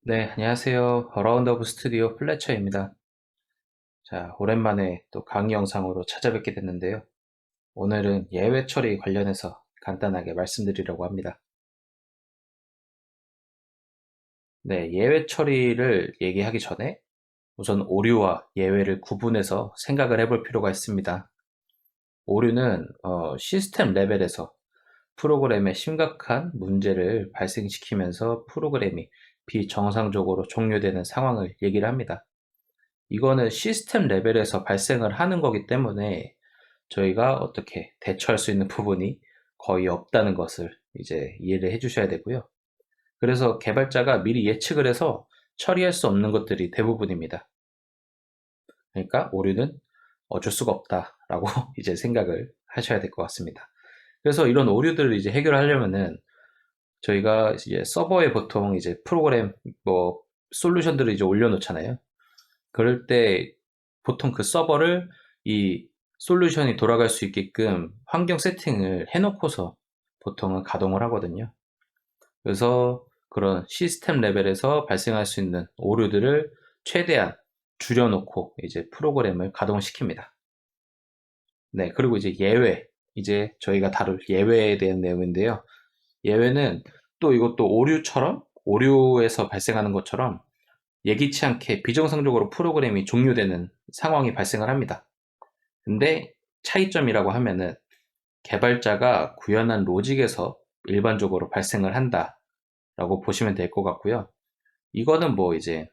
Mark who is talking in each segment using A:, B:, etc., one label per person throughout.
A: 네, 안녕하세요. 어라운드 오브 스튜디오 플래처입니다. 자, 오랜만에 또 강의 영상으로 찾아뵙게 됐는데요. 오늘은 예외 처리 관련해서 간단하게 말씀드리려고 합니다. 네, 예외 처리를 얘기하기 전에 우선 오류와 예외를 구분해서 생각을 해볼 필요가 있습니다. 오류는 시스템 레벨에서 프로그램에 심각한 문제를 발생시키면서 프로그램이 비정상적으로 종료되는 상황을 얘기를 합니다. 이거는 시스템 레벨에서 발생을 하는 거기 때문에 저희가 어떻게 대처할 수 있는 부분이 거의 없다는 것을 이제 이해를 해 주셔야 되고요. 그래서 개발자가 미리 예측을 해서 처리할 수 없는 것들이 대부분입니다. 그러니까 오류는 어쩔 수가 없다라고 이제 생각을 하셔야 될 것 같습니다. 그래서 이런 오류들을 이제 해결하려면은 저희가 이제 서버에 보통 이제 프로그램 뭐 솔루션들을 이제 올려놓잖아요. 그럴 때 보통 그 서버를 이 솔루션이 돌아갈 수 있게끔 환경 세팅을 해놓고서 보통은 가동을 하거든요. 그래서 그런 시스템 레벨에서 발생할 수 있는 오류들을 최대한 줄여놓고 이제 프로그램을 가동시킵니다. 네, 그리고 이제 예외, 이제 저희가 다룰 예외에 대한 내용인데요. 예외는 또 이것도 오류에서 발생하는 것처럼 예기치 않게 비정상적으로 프로그램이 종료되는 상황이 발생을 합니다. 근데 차이점이라고 하면은 개발자가 구현한 로직에서 일반적으로 발생을 한다라고 보시면 될 것 같고요. 이거는 뭐 이제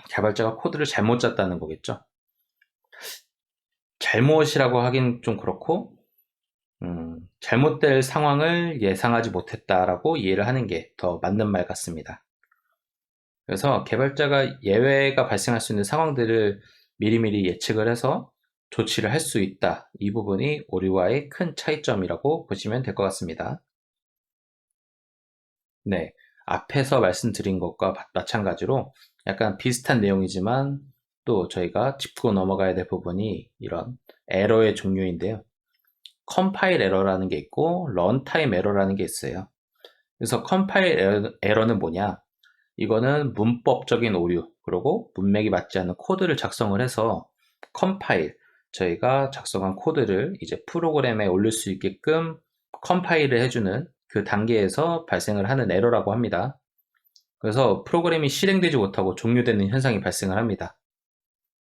A: 개발자가 코드를 잘못 짰다는 거겠죠. 잘못이라고 하긴 좀 그렇고, 잘못될 상황을 예상하지 못했다라고 이해를 하는 게 더 맞는 말 같습니다. 그래서 개발자가 예외가 발생할 수 있는 상황들을 미리미리 예측을 해서 조치를 할 수 있다. 이 부분이 오류와의 큰 차이점이라고 보시면 될 것 같습니다. 네. 앞에서 말씀드린 것과 마찬가지로 약간 비슷한 내용이지만 또 저희가 짚고 넘어가야 될 부분이 이런 에러의 종류인데요. 컴파일 에러라는 게 있고 런타임 에러라는 게 있어요. 그래서 컴파일 에러는 뭐냐? 이거는 문법적인 오류, 그리고 문맥이 맞지 않는 코드를 작성을 해서 컴파일, 저희가 작성한 코드를 이제 프로그램에 올릴 수 있게끔 컴파일을 해주는 그 단계에서 발생을 하는 에러라고 합니다. 그래서 프로그램이 실행되지 못하고 종료되는 현상이 발생을 합니다.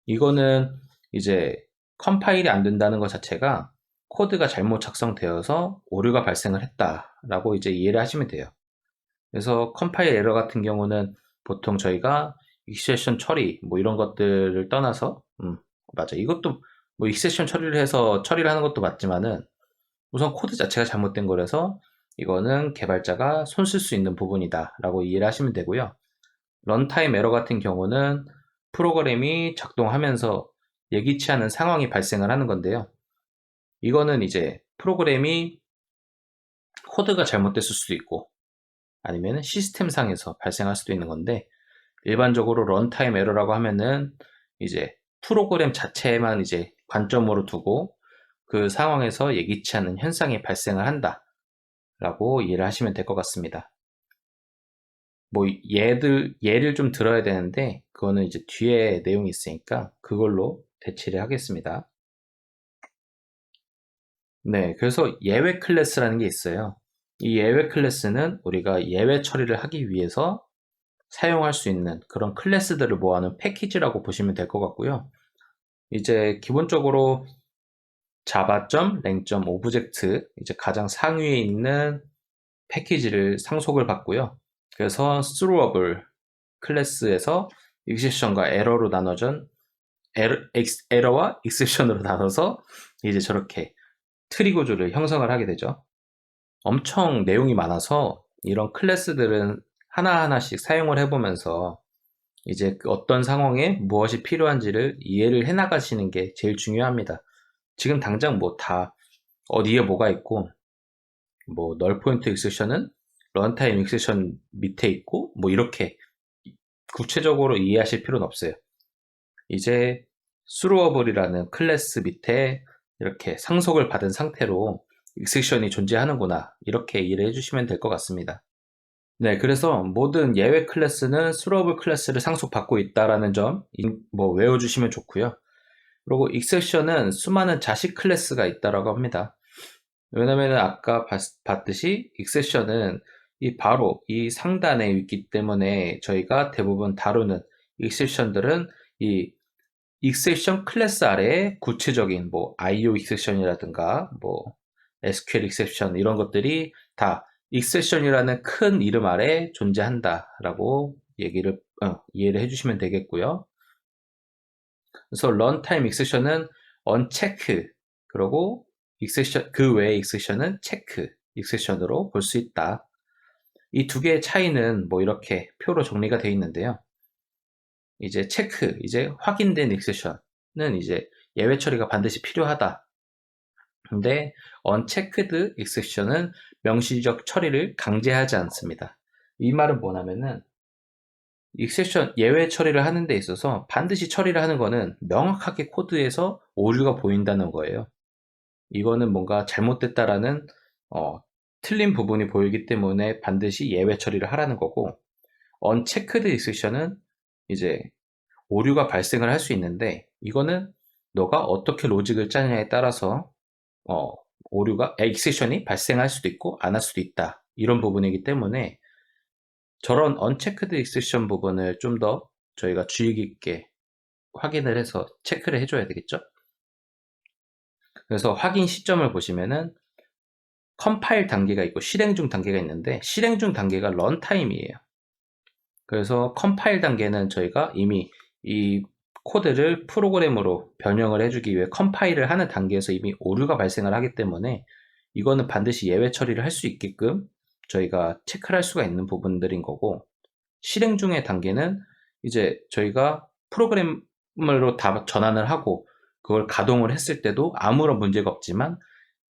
A: 이거는 이제 컴파일이 안 된다는 것 자체가 코드가 잘못 작성되어서 오류가 발생을 했다라고 이제 이해를 하시면 돼요. 그래서 컴파일 에러 같은 경우는 보통 저희가 익셉션 처리 뭐 이런 것들을 떠나서 맞아, 이것도 뭐 익셉션 처리를 해서 처리를 하는 것도 맞지만은 우선 코드 자체가 잘못된 거라서 이거는 개발자가 손 쓸 수 있는 부분이다 라고 이해를 하시면 되고요. 런타임 에러 같은 경우는 프로그램이 작동하면서 예기치 않은 상황이 발생을 하는 건데요. 이거는 이제 프로그램이 코드가 잘못됐을 수도 있고 아니면 시스템상에서 발생할 수도 있는 건데, 일반적으로 런타임 에러라고 하면은 이제 프로그램 자체만 이제 관점으로 두고 그 상황에서 예기치 않은 현상이 발생을 한다라고 이해를 하시면 될 것 같습니다. 뭐 예를 좀 들어야 되는데 그거는 이제 뒤에 내용이 있으니까 그걸로 대치를 하겠습니다. 네, 그래서 예외 클래스라는 게 있어요. 이 예외 클래스는 우리가 예외 처리를 하기 위해서 사용할 수 있는 그런 클래스들을 모아놓은 패키지라고 보시면 될 것 같고요. 이제 기본적으로 java.lang.object 이제 가장 상위에 있는 패키지를 상속을 받고요. 그래서 throwable 클래스에서 exception과 에러로 나눠진 에러와 exception으로 나눠서 이제 저렇게 트리 구조를 형성을 하게 되죠. 엄청 내용이 많아서 이런 클래스들은 하나하나씩 사용을 해보면서 이제 그 어떤 상황에 무엇이 필요한지를 이해를 해 나가시는 게 제일 중요합니다. 지금 당장 뭐 다 어디에 뭐가 있고 뭐 널 포인트 익셉션은 런타임 익셉션 밑에 있고 뭐 이렇게 구체적으로 이해하실 필요는 없어요. 이제 스루어블이라는 클래스 밑에 이렇게 상속을 받은 상태로 익셉션이 존재하는구나. 이렇게 이해를 해주시면 될 것 같습니다. 네, 그래서 모든 예외 클래스는 수로블 클래스를 상속받고 있다라는 점 외워주시면 좋고요. 그리고 익셉션은 수많은 자식 클래스가 있다라고 합니다. 왜냐면 아까 봤듯이 익셉션은 바로 이 상단에 있기 때문에 저희가 대부분 다루는 익셉션들은 이 익셉션 클래스 아래에 구체적인 IO 익셉션이라든가 SQL 익셉션 이런 것들이 다 익셉션이라는 큰 이름 아래 존재한다라고 이해를 해주시면 되겠고요. 그래서 런타임 익셉션은 언체크 그리고 익셉션 그 외의 익셉션은 체크 익셉션으로 볼 수 있다. 이 두 개의 차이는 이렇게 표로 정리가 되어 있는데요. 이제 체크, 이제 확인된 익셉션은 이제 예외 처리가 반드시 필요하다. 근데 unchecked exception은 명시적 처리를 강제하지 않습니다. 이 말은 뭐냐면은 익셉션 예외 처리를 하는 데 있어서 반드시 처리를 하는 거는 명확하게 코드에서 오류가 보인다는 거예요. 이거는 뭔가 잘못됐다라는 틀린 부분이 보이기 때문에 반드시 예외 처리를 하라는 거고, unchecked exception은 이제 오류가 발생을 할 수 있는데 이거는 너가 어떻게 로직을 짜느냐에 따라서 익셉션이 발생할 수도 있고 안 할 수도 있다. 이런 부분이기 때문에 저런 언체크드 익셉션 부분을 좀 더 저희가 주의 깊게 확인을 해서 체크를 해줘야 되겠죠. 그래서 확인 시점을 보시면은 컴파일 단계가 있고 실행 중 단계가 있는데 실행 중 단계가 런타임이에요. 그래서 컴파일 단계는 저희가 이미 이 코드를 프로그램으로 변형을 해주기 위해 컴파일을 하는 단계에서 이미 오류가 발생을 하기 때문에 이거는 반드시 예외 처리를 할 수 있게끔 저희가 체크를 할 수가 있는 부분들인 거고, 실행 중의 단계는 이제 저희가 프로그램으로 다 전환을 하고 그걸 가동을 했을 때도 아무런 문제가 없지만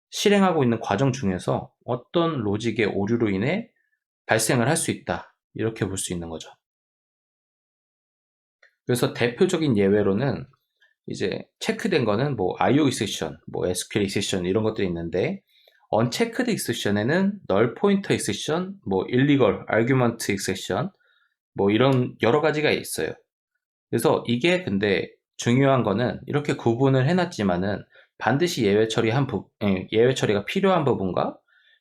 A: 실행하고 있는 과정 중에서 어떤 로직의 오류로 인해 발생을 할 수 있다. 이렇게 볼 수 있는 거죠. 그래서 대표적인 예외로는 이제 체크된 거는 IO 익셉션, SQL 익셉션 이런 것들이 있는데 unchecked 익셉션에는 null pointer 익셉션, illegal argument 익셉션 이런 여러 가지가 있어요. 그래서 이게 근데 중요한 거는 이렇게 구분을 해놨지만은 반드시 예외 처리가 필요한 부분과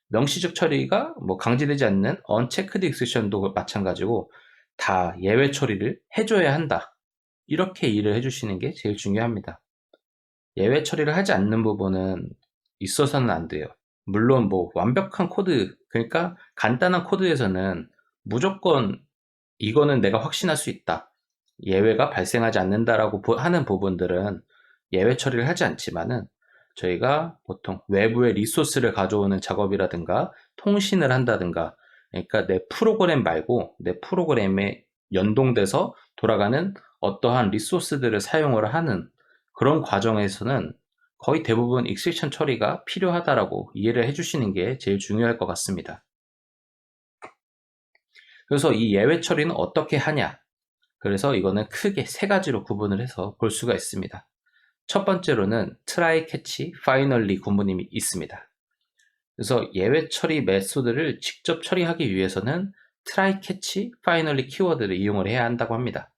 A: 명시적 처리가 강제되지 않는 unchecked 익셉션도 마찬가지고 다 예외 처리를 해줘야 한다. 이렇게 이해를 해주시는 게 제일 중요합니다. 예외 처리를 하지 않는 부분은 있어서는 안 돼요. 물론 완벽한 코드, 그러니까 간단한 코드에서는 무조건 이거는 내가 확신할 수 있다. 예외가 발생하지 않는다라고 하는 부분들은 예외 처리를 하지 않지만은 저희가 보통 외부의 리소스를 가져오는 작업이라든가 통신을 한다든가, 그러니까 내 프로그램 말고 내 프로그램에 연동돼서 돌아가는 어떠한 리소스들을 사용을 하는 그런 과정에서는 거의 대부분 익셉션 처리가 필요하다라고 이해를 해주시는 게 제일 중요할 것 같습니다. 그래서 이 예외 처리는 어떻게 하냐? 그래서 이거는 크게 세 가지로 구분을 해서 볼 수가 있습니다. 첫 번째로는 try, catch, finally 구분이 있습니다. 그래서 예외 처리 메소드를 직접 처리하기 위해서는 try, catch, finally 키워드를 이용을 해야 한다고 합니다.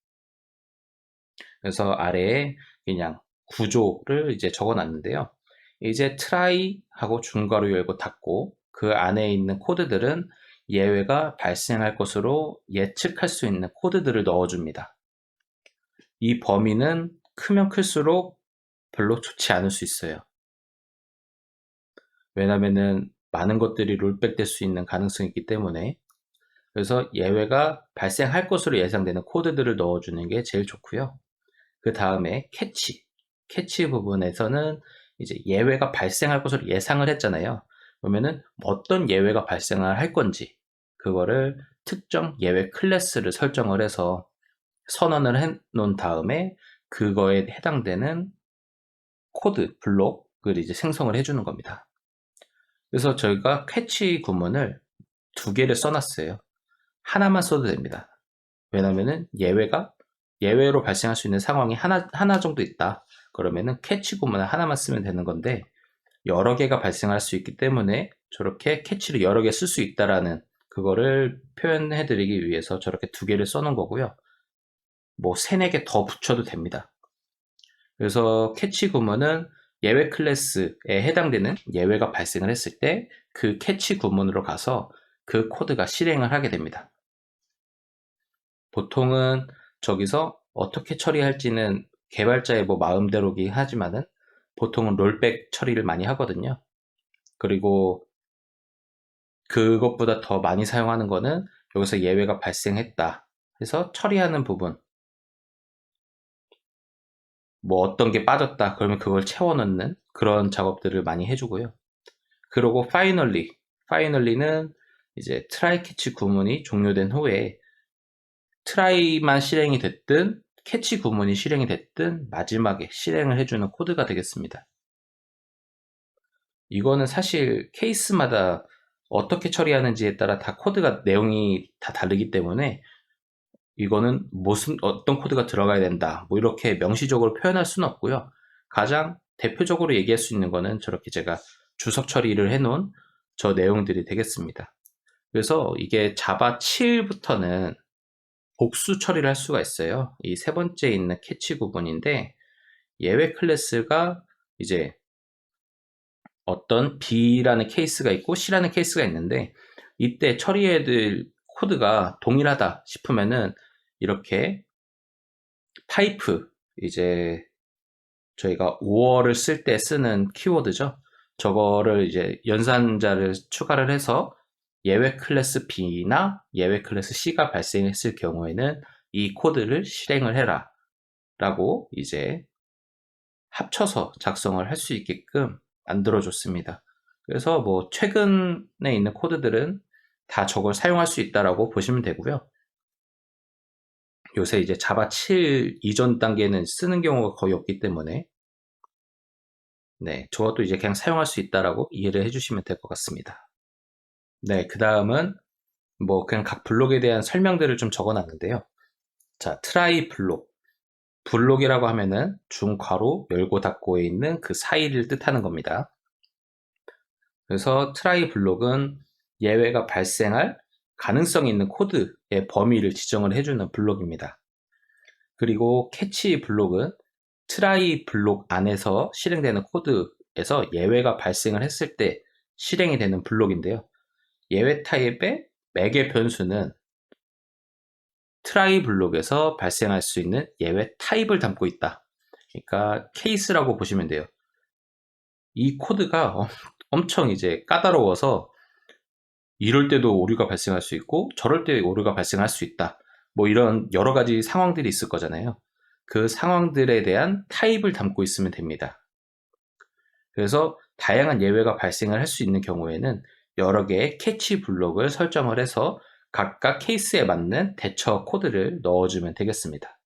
A: 그래서 아래에 그냥 구조를 이제 적어 놨는데요. 이제 try 하고 중괄호 열고 닫고 그 안에 있는 코드들은 예외가 발생할 것으로 예측할 수 있는 코드들을 넣어줍니다. 이 범위는 크면 클수록 별로 좋지 않을 수 있어요. 왜냐면은 많은 것들이 롤백 될 수 있는 가능성이 있기 때문에. 그래서 예외가 발생할 것으로 예상되는 코드들을 넣어주는 게 제일 좋고요. 그 다음에 캐치 부분에서는 이제 예외가 발생할 것으로 예상을 했잖아요. 그러면은 어떤 예외가 발생을 할 건지 그거를 특정 예외 클래스를 설정을 해서 선언을 해 놓은 다음에 그거에 해당되는 코드 블록을 이제 생성을 해주는 겁니다. 그래서 저희가 캐치 구문을 두 개를 써놨어요. 하나만 써도 됩니다. 왜냐면은 예외로 발생할 수 있는 상황이 하나 정도 있다. 그러면은 캐치 구문을 하나만 쓰면 되는 건데, 여러 개가 발생할 수 있기 때문에 저렇게 캐치를 여러 개 쓸 수 있다라는 그거를 표현해 드리기 위해서 저렇게 두 개를 써놓은 거고요. 뭐 세네 개 더 붙여도 됩니다. 그래서 캐치 구문은 예외 클래스에 해당되는 예외가 발생을 했을 때 그 캐치 구문으로 가서 그 코드가 실행을 하게 됩니다. 보통은 저기서 어떻게 처리할지는 개발자의 뭐 마음대로긴 하지만은 보통은 롤백 처리를 많이 하거든요. 그리고 그것보다 더 많이 사용하는 거는 여기서 예외가 발생했다 해서 처리하는 부분, 뭐 어떤 게 빠졌다 그러면 그걸 채워넣는 그런 작업들을 많이 해주고요. 그리고 파이널리는 이제 트라이 캐치 구문이 종료된 후에 트라이만 실행이 됐든 캐치 구문이 실행이 됐든 마지막에 실행을 해주는 코드가 되겠습니다. 이거는 사실 케이스마다 어떻게 처리하는지에 따라 다 코드가 내용이 다 다르기 때문에 이거는 어떤 코드가 들어가야 된다 뭐 이렇게 명시적으로 표현할 수는 없고요. 가장 대표적으로 얘기할 수 있는 거는 저렇게 제가 주석 처리를 해놓은 저 내용들이 되겠습니다. 그래서 이게 자바 7부터는 복수 처리를 할 수가 있어요. 이 세 번째 있는 캐치 구분인데 예외 클래스가 이제 어떤 B라는 케이스가 있고 C라는 케이스가 있는데 이때 처리해야 될 코드가 동일하다 싶으면은 이렇게 타이프 이제 저희가 5어를 쓸 때 쓰는 키워드죠. 저거를 이제 연산자를 추가를 해서 예외 클래스 B나 예외 클래스 C가 발생했을 경우에는 이 코드를 실행을 해라 라고 이제 합쳐서 작성을 할 수 있게끔 만들어줬습니다. 그래서 뭐 최근에 있는 코드들은 다 저걸 사용할 수 있다라고 보시면 되고요. 요새 이제 자바 7 이전 단계는 쓰는 경우가 거의 없기 때문에 네, 저것도 이제 그냥 사용할 수 있다라고 이해를 해주시면 될 것 같습니다. 네, 그 다음은 뭐 그냥 각 블록에 대한 설명들을 좀 적어놨는데요. 자, 트라이 블록. 블록이라고 하면은 중괄호 열고 닫고에 있는 그 사이를 뜻하는 겁니다. 그래서 트라이 블록은 예외가 발생할 가능성이 있는 코드의 범위를 지정을 해주는 블록입니다. 그리고 캐치 블록은 트라이 블록 안에서 실행되는 코드에서 예외가 발생을 했을 때 실행이 되는 블록인데요. 예외 타입의 매개 변수는 트라이 블록에서 발생할 수 있는 예외 타입을 담고 있다. 그러니까 케이스라고 보시면 돼요. 이 코드가 엄청 이제 까다로워서 이럴 때도 오류가 발생할 수 있고 저럴 때 오류가 발생할 수 있다. 뭐 이런 여러 가지 상황들이 있을 거잖아요. 그 상황들에 대한 타입을 담고 있으면 됩니다. 그래서 다양한 예외가 발생을 할 수 있는 경우에는 여러 개의 캐치 블록을 설정을 해서 각각 케이스에 맞는 대처 코드를 넣어주면 되겠습니다.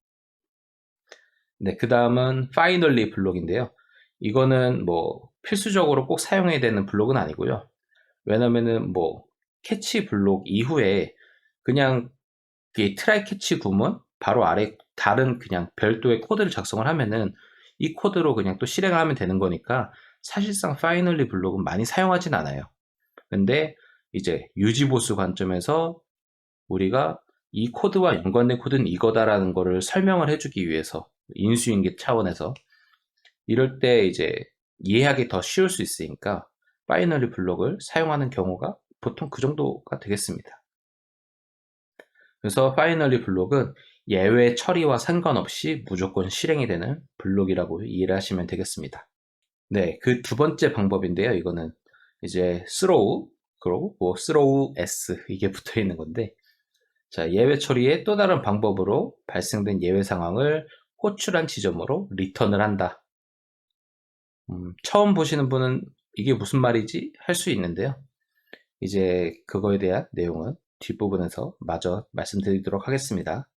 A: 네, 그 다음은 finally 블록인데요. 이거는 뭐 필수적으로 꼭 사용해야 되는 블록은 아니고요. 왜냐면은 뭐 캐치 블록 이후에 그냥 이 트라이 캐치 구문 바로 아래 다른 그냥 별도의 코드를 작성을 하면은 이 코드로 그냥 또 실행을 하면 되는 거니까 사실상 finally 블록은 많이 사용하진 않아요. 근데 이제 유지보수 관점에서 우리가 이 코드와 연관된 코드는 이거다라는 거를 설명을 해주기 위해서 인수인계 차원에서 이럴 때 이제 이해하기 더 쉬울 수 있으니까 바이너리 블록을 사용하는 경우가 보통 그 정도가 되겠습니다. 그래서 파이널리 블록은 예외 처리와 상관없이 무조건 실행이 되는 블록이라고 이해를 하시면 되겠습니다. 네, 그 두 번째 방법인데요. 이거는 이제 throw, 그리고 뭐 throw s 이게 붙어 있는 건데 자, 예외 처리의 또 다른 방법으로 발생된 예외 상황을 호출한 지점으로 리턴을 한다. 처음 보시는 분은 이게 무슨 말이지? 할 수 있는데요. 이제 그거에 대한 내용은 뒷부분에서 마저 말씀드리도록 하겠습니다.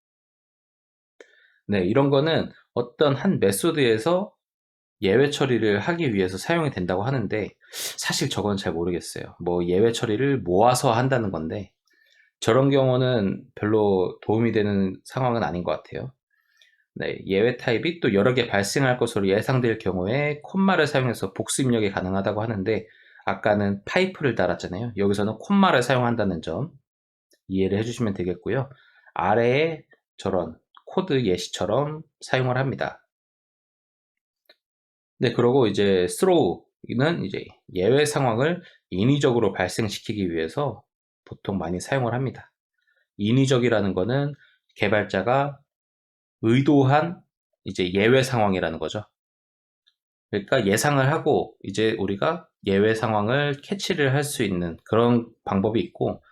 A: 네, 이런 거는 어떤 한 메소드에서 예외 처리를 하기 위해서 사용이 된다고 하는데 사실 저건 잘 모르겠어요. 뭐 예외 처리를 모아서 한다는 건데 저런 경우는 별로 도움이 되는 상황은 아닌 것 같아요. 네, 예외 타입이 또 여러 개 발생할 것으로 예상될 경우에 콤마를 사용해서 복수 입력이 가능하다고 하는데 아까는 파이프를 달았잖아요. 여기서는 콤마를 사용한다는 점 이해를 해주시면 되겠고요. 아래에 저런 코드 예시처럼 사용을 합니다. 네, 그리고 이제 throw는 이제 예외 상황을 인위적으로 발생시키기 위해서 보통 많이 사용을 합니다. 인위적이라는 거는 개발자가 의도한 이제 예외 상황이라는 거죠. 그러니까 예상을 하고 이제 우리가 예외 상황을 캐치를 할 수 있는 그런 방법이 있고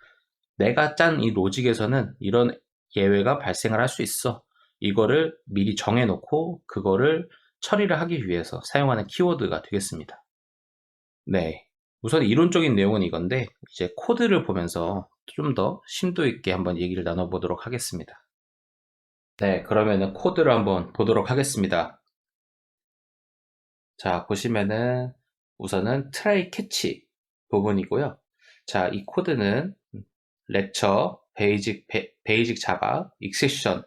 A: 내가 짠 이 로직에서는 이런 예외가 발생을 할 수 있어. 이거를 미리 정해놓고 그거를 처리를 하기 위해서 사용하는 키워드가 되겠습니다. 네. 우선 이론적인 내용은 이건데 이제 코드를 보면서 좀 더 심도 있게 한번 얘기를 나눠보도록 하겠습니다. 네, 그러면은 코드를 한번 보도록 하겠습니다. 자, 보시면은 우선은 try catch 부분이고요. 자, 이 코드는 lecture, 베이직 자바, exception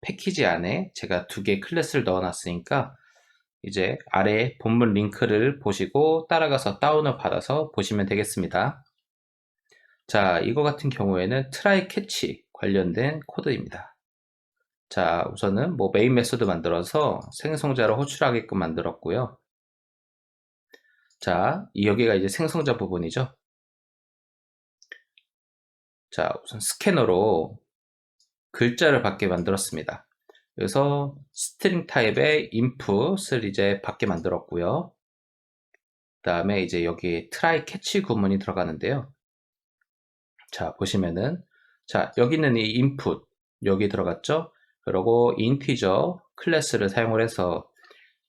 A: 패키지 안에 제가 두 개 클래스를 넣어놨으니까 이제 아래 본문 링크를 보시고 따라가서 다운을 받아서 보시면 되겠습니다. 자, 이거 같은 경우에는 try catch 관련된 코드입니다. 자, 우선은 뭐 메인 메소드 만들어서 생성자를 호출하게끔 만들었고요. 자, 여기가 이제 생성자 부분이죠. 자, 우선 스캐너로 글자를 받게 만들었습니다. 그래서 스트링 타입의 input을 이제 받게 만들었고요. 그 다음에 이제 여기 try catch 구문이 들어가는데요. 자, 보시면은 자, 여기 있는 이 input 여기 들어갔죠? 그리고 integer 클래스를 사용을 해서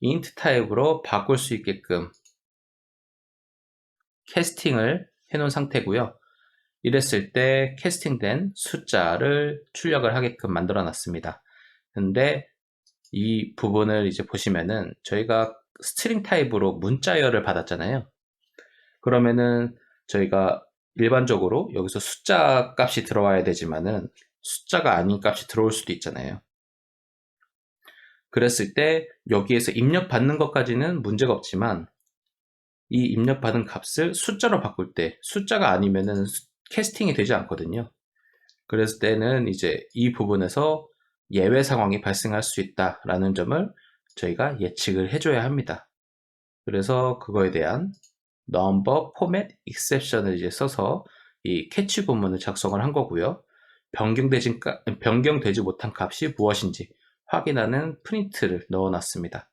A: int 타입으로 바꿀 수 있게끔 캐스팅을 해놓은 상태고요. 이랬을 때 캐스팅된 숫자를 출력을 하게끔 만들어 놨습니다. 근데 이 부분을 이제 보시면은 저희가 스트링 타입으로 문자열을 받았잖아요. 그러면은 저희가 일반적으로 여기서 숫자 값이 들어와야 되지만은 숫자가 아닌 값이 들어올 수도 있잖아요. 그랬을 때 여기에서 입력받는 것까지는 문제가 없지만 이 입력받은 값을 숫자로 바꿀 때 숫자가 아니면은 캐스팅이 되지 않거든요. 그랬을 때는 이제 이 부분에서 예외 상황이 발생할 수 있다라는 점을 저희가 예측을 해줘야 합니다. 그래서 그거에 대한 number format exception을 이제 써서 이 캐치 구문을 작성을 한 거고요. 변경되지 못한 값이 무엇인지 확인하는 프린트를 넣어놨습니다.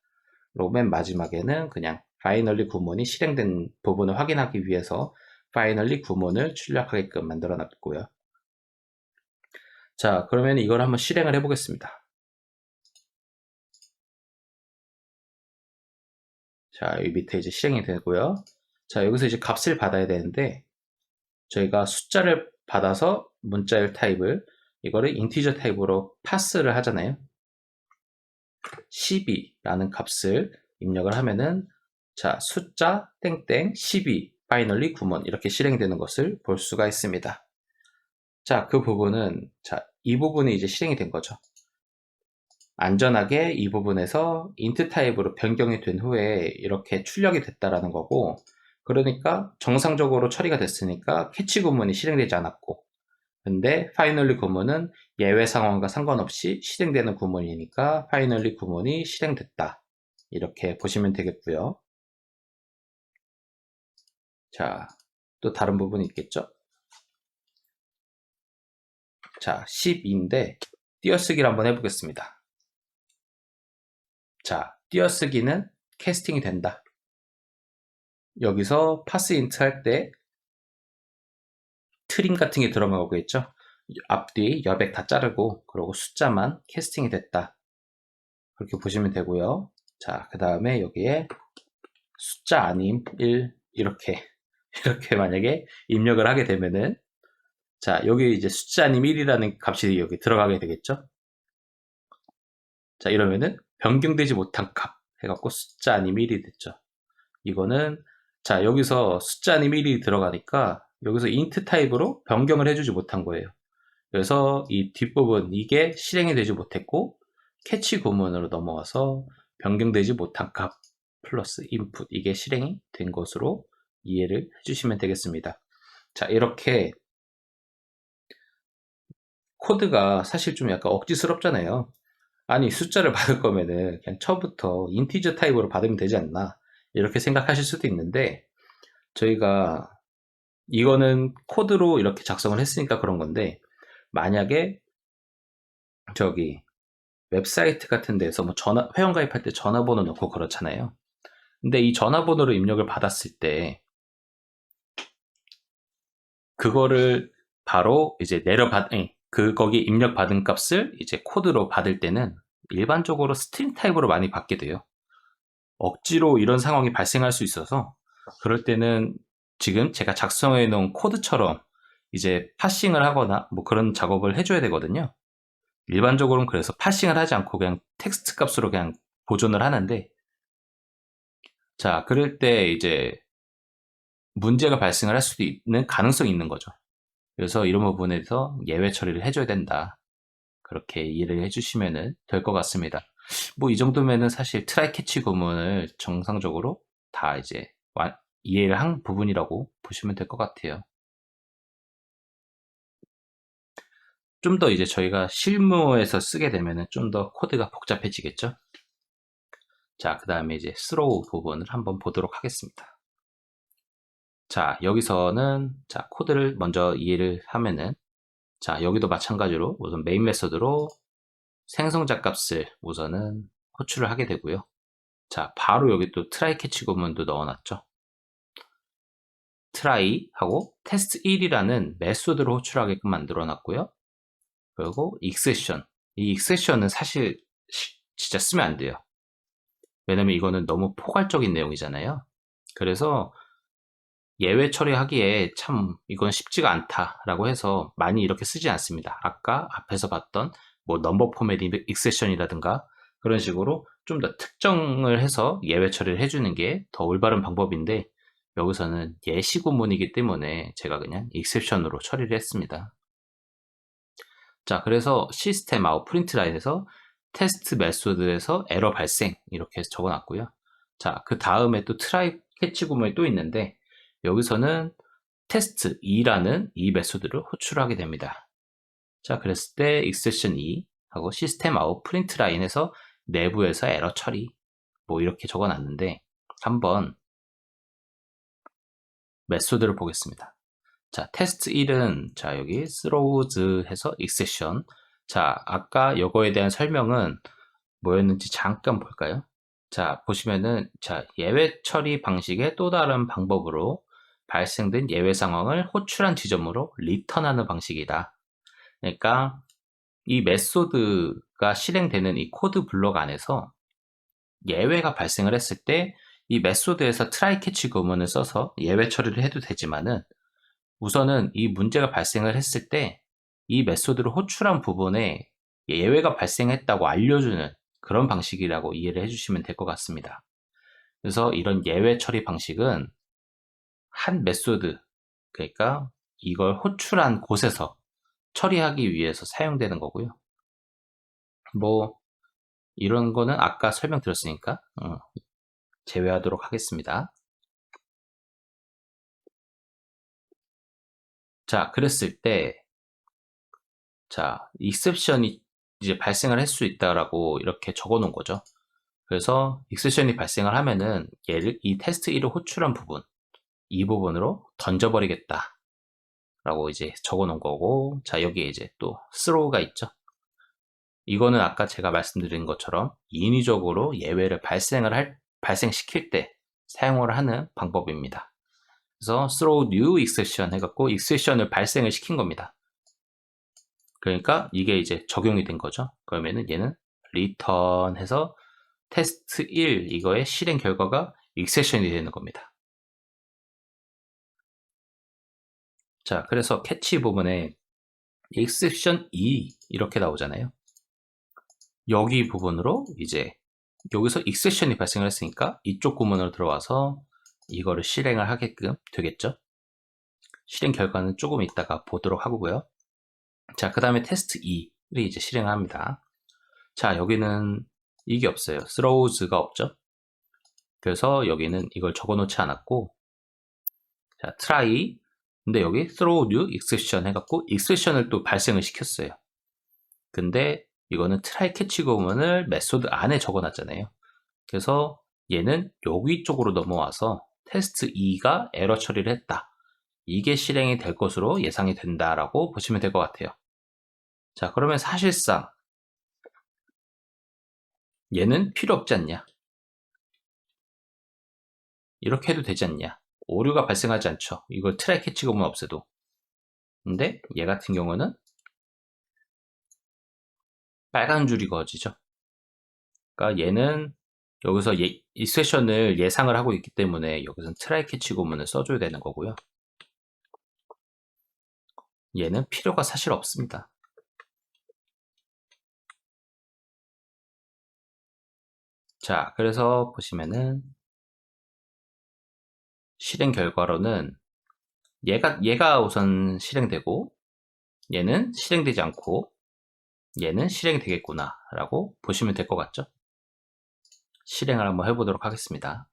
A: 그리고 맨 마지막에는 그냥 finally 구문이 실행된 부분을 확인하기 위해서 finally 구문을 출력하게끔 만들어 놨고요. 자, 그러면 이걸 한번 실행을 해보겠습니다. 자, 여기 밑에 이제 실행이 되고요. 자, 여기서 이제 값을 받아야 되는데 저희가 숫자를 받아서 문자열 타입을 이거를 인티저 타입으로 파스를 하잖아요. 12라는 값을 입력을 하면은 자, 숫자 땡땡 12 파이널리 구문 이렇게 실행되는 것을 볼 수가 있습니다. 자, 그 부분은 자, 이 부분이 이제 실행이 된 거죠. 안전하게 이 부분에서 int 타입으로 변경이 된 후에 이렇게 출력이 됐다라는 거고, 그러니까 정상적으로 처리가 됐으니까 캐치 구문이 실행되지 않았고, 근데 finally 구문은 예외 상황과 상관없이 실행되는 구문이니까 finally 구문이 실행됐다. 이렇게 보시면 되겠고요. 자, 또 다른 부분이 있겠죠? 자, 12인데 띄어쓰기를 한번 해보겠습니다. 자, 띄어쓰기는 캐스팅이 된다. 여기서 parsint 할 때 트림 같은 게 들어가겠죠. 앞뒤 여백 다 자르고 그리고 숫자만 캐스팅이 됐다. 그렇게 보시면 되고요. 자, 그 다음에 여기에 숫자 아님 1 이렇게 만약에 입력을 하게 되면은 자, 여기 이제 숫자 아님 1이라는 값이 여기 들어가게 되겠죠. 자, 이러면은 변경되지 못한 값 해갖고 숫자 아님 1이 됐죠. 이거는 자, 여기서 숫자 아님 1이 들어가니까 여기서 int 타입으로 변경을 해주지 못한 거예요. 그래서 이 뒷부분 이게 실행이 되지 못했고 캐치 구문으로 넘어와서 변경되지 못한 값 플러스 인풋 이게 실행이 된 것으로 이해를 해주시면 되겠습니다. 자, 이렇게 코드가 사실 좀 약간 억지스럽잖아요. 아니, 숫자를 받을 거면은 그냥 처음부터 인티저 타입으로 받으면 되지 않나 이렇게 생각하실 수도 있는데, 저희가 이거는 코드로 이렇게 작성을 했으니까 그런 건데, 만약에 저기 웹사이트 같은 데서 뭐 회원 가입할 때 전화번호 넣고 그렇잖아요. 근데 이 전화번호로 입력을 받았을 때 그거를 바로 이제 거기 입력 받은 값을 이제 코드로 받을 때는 일반적으로 스트링 타입으로 많이 받게 돼요. 억지로 이런 상황이 발생할 수 있어서 그럴 때는 지금 제가 작성해 놓은 코드처럼 이제 파싱을 하거나 뭐 그런 작업을 해줘야 되거든요. 일반적으로는 그래서 파싱을 하지 않고 그냥 텍스트 값으로 그냥 보존을 하는데, 자, 그럴 때 이제 문제가 발생을 할 수도 있는 가능성이 있는 거죠. 그래서 이런 부분에서 예외 처리를 해줘야 된다. 그렇게 이해를 해주시면 될 것 같습니다. 뭐 이 정도면은 사실 트라이 캐치 구문을 정상적으로 다 이제 이해를 한 부분이라고 보시면 될 것 같아요. 좀 더 이제 저희가 실무에서 쓰게 되면은 좀 더 코드가 복잡해지겠죠? 자, 그 다음에 이제 스로우 부분을 한번 보도록 하겠습니다. 자, 여기서는 자, 코드를 먼저 이해를 하면은, 자, 여기도 마찬가지로 우선 메인 메서드로 생성자 값을 우선은 호출을 하게 되고요. 자, 바로 여기 또 트라이 캐치 구문도 넣어놨죠. 트라이 하고 테스트 1이라는 메소드를 호출하게끔 만들어 놨고요. 그리고 익세션. 이 익세션은 사실 진짜 쓰면 안 돼요. 왜냐면 이거는 너무 포괄적인 내용이잖아요. 그래서 예외 처리하기에 참 이건 쉽지가 않다라고 해서 많이 이렇게 쓰지 않습니다. 아까 앞에서 봤던 뭐 넘버 포맷 익세션이라든가 그런 식으로 좀 더 특정을 해서 예외 처리를 해주는 게 더 올바른 방법인데, 여기서는 예시 구문이기 때문에 제가 그냥 익셉션으로 처리를 했습니다. 자, 그래서 시스템 아웃 프린트 라인에서 테스트 메소드에서 에러 발생 이렇게 해서 적어놨고요. 자, 그 다음에 또 트라이 캐치 구문이 또 있는데, 여기서는 테스트 2라는 이 메소드를 호출하게 됩니다. 자, 그랬을 때 익셉션 2 하고 시스템 아웃 프린트 라인에서 내부에서 에러 처리 뭐 이렇게 적어놨는데, 한번 메소드를 보겠습니다. 자, 테스트 1은 자, 여기 throws 해서 exception. 자, 아까 요거에 대한 설명은 뭐였는지 잠깐 볼까요? 자, 보시면은 자, 예외 처리 방식의 또 다른 방법으로 발생된 예외 상황을 호출한 지점으로 리턴하는 방식이다. 그러니까 이 메소드가 실행되는 이 코드 블록 안에서 예외가 발생을 했을 때 이 메소드에서 트라이 캐치 구문을 써서 예외 처리를 해도 되지만은, 우선은 이 문제가 발생을 했을 때 이 메소드를 호출한 부분에 예외가 발생했다고 알려주는 그런 방식이라고 이해를 해주시면 될 것 같습니다. 그래서 이런 예외 처리 방식은 한 메소드, 그러니까 이걸 호출한 곳에서 처리하기 위해서 사용되는 거고요. 뭐 이런 거는 아까 설명드렸으니까 제외하도록 하겠습니다. 자, 그랬을 때 자, 익셉션이 이제 발생을 할 수 있다라고 이렇게 적어 놓은 거죠. 그래서 익셉션이 발생을 하면은 얘를 이 테스트 1을 호출한 부분, 이 부분으로 던져버리겠다 라고 이제 적어 놓은 거고, 자, 여기에 이제 또 throw가 있죠. 이거는 아까 제가 말씀드린 것처럼 인위적으로 예외를 발생시킬 때 사용을 하는 방법입니다. 그래서 throw new exception 해갖고 exception을 발생을 시킨 겁니다. 그러니까 이게 이제 적용이 된 거죠. 그러면은 얘는 return 해서 테스트 1 이거의 실행 결과가 exception이 되는 겁니다. 자, 그래서 캐치 부분에 exception 2 이렇게 나오잖아요. 여기 부분으로 이제 여기서 exception이 발생을 했으니까 이쪽 구문으로 들어와서 이거를 실행을 하게끔 되겠죠. 실행 결과는 조금 이따가 보도록 하고요. 자, 그 다음에 테스트 2를 이제 실행합니다. 자, 여기는 이게 없어요. throws가 없죠. 그래서 여기는 이걸 적어 놓지 않았고, 자, try. 근데 여기 throw new exception 해갖고 exception을 또 발생을 시켰어요. 근데 이거는 try catch 구문을 메소드 안에 적어 놨잖아요. 그래서 얘는 여기 쪽으로 넘어와서 테스트 2가 에러 처리를 했다. 이게 실행이 될 것으로 예상이 된다라고 보시면 될 것 같아요. 자, 그러면 사실상 얘는 필요 없지 않냐? 이렇게 해도 되지 않냐? 오류가 발생하지 않죠. 이걸 트라이 캐치 구문 없애도. 근데 얘 같은 경우는 빨간 줄이 그어지죠. 그러니까 얘는 여기서 이 세션을 예상을 하고 있기 때문에 여기서는 트라이 캐치 구문을 써줘야 되는 거고요. 얘는 필요가 사실 없습니다. 자, 그래서 보시면은 실행 결과로는 얘가 우선 실행되고 얘는 실행되지 않고 얘는 실행되겠구나 라고 보시면 될 것 같죠? 실행을 한번 해보도록 하겠습니다.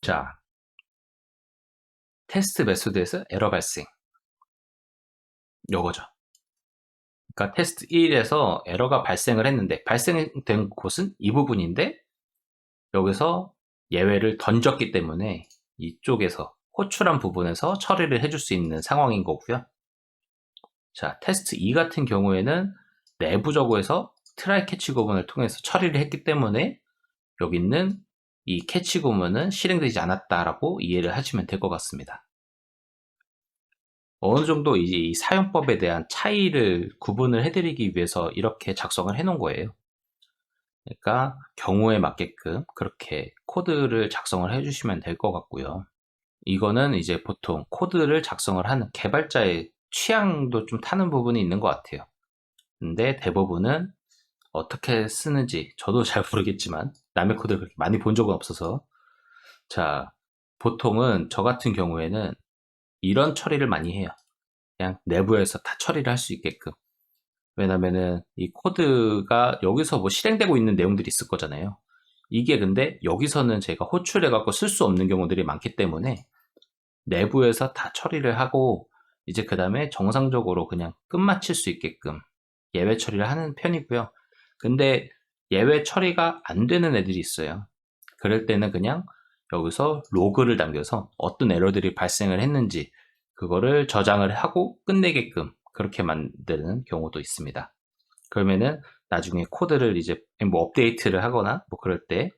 A: 자, 테스트 메소드에서 에러 발생. 요거죠. 그러니까 테스트 1에서 에러가 발생을 했는데 발생된 곳은 이 부분인데 여기서 예외를 던졌기 때문에 이쪽에서 호출한 부분에서 처리를 해줄 수 있는 상황인 거고요. 자, 테스트 2 같은 경우에는 내부적으로 해서 트라이 캐치 구문을 통해서 처리를 했기 때문에 여기 있는 이 캐치 구문은 실행되지 않았다라고 이해를 하시면 될 것 같습니다. 어느 정도 이제 이 사용법에 대한 차이를 구분을 해드리기 위해서 이렇게 작성을 해 놓은 거예요. 그러니까 경우에 맞게끔 그렇게 코드를 작성을 해주시면 될 것 같고요. 이거는 이제 보통 코드를 작성을 하는 개발자의 취향도 좀 타는 부분이 있는 것 같아요. 근데 대부분은 어떻게 쓰는지 저도 잘 모르겠지만 남의 코드를 그렇게 많이 본 적은 없어서 자, 보통은 저 같은 경우에는 이런 처리를 많이 해요. 그냥 내부에서 다 처리를 할 수 있게끔. 왜냐면은 이 코드가 여기서 뭐 실행되고 있는 내용들이 있을 거잖아요. 이게 근데 여기서는 제가 호출해갖고 쓸 수 없는 경우들이 많기 때문에 내부에서 다 처리를 하고 이제 그 다음에 정상적으로 그냥 끝마칠 수 있게끔 예외 처리를 하는 편이고요. 근데 예외 처리가 안 되는 애들이 있어요. 그럴 때는 그냥 여기서 로그를 남겨서 어떤 에러들이 발생을 했는지 그거를 저장을 하고 끝내게끔 그렇게 만드는 경우도 있습니다. 그러면은 나중에 코드를 이제 뭐 업데이트를 하거나 뭐 그럴 때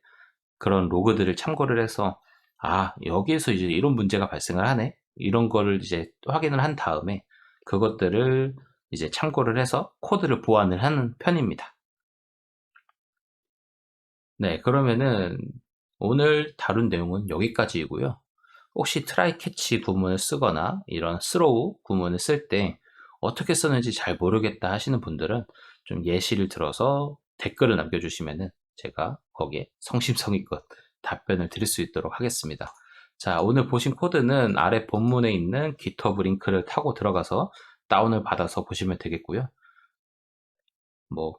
A: 그런 로그들을 참고를 해서 아, 여기에서 이제 이런 문제가 발생을 하네. 이런 거를 이제 확인을 한 다음에 그것들을 이제 참고를 해서 코드를 보완을 하는 편입니다. 네, 그러면은 오늘 다룬 내용은 여기까지이고요. 혹시 트라이 캐치 구문을 쓰거나 이런 스로우 구문을 쓸 때 어떻게 쓰는지 잘 모르겠다 하시는 분들은 좀 예시를 들어서 댓글을 남겨주시면은 제가 거기에 성심성의껏 답변을 드릴 수 있도록 하겠습니다. 자, 오늘 보신 코드는 아래 본문에 있는 GitHub 링크를 타고 들어가서 다운을 받아서 보시면 되겠고요. 뭐,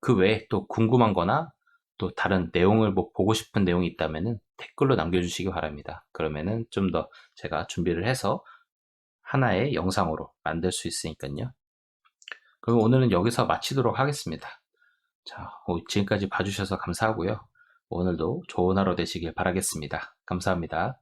A: 그 외에 또 궁금한 거나 또 다른 내용을 뭐 보고 싶은 내용이 있다면은 댓글로 남겨주시기 바랍니다. 그러면은 좀 더 제가 준비를 해서 하나의 영상으로 만들 수 있으니까요. 그럼 오늘은 여기서 마치도록 하겠습니다. 자, 지금까지 봐주셔서 감사하고요. 오늘도 좋은 하루 되시길 바라겠습니다. 감사합니다.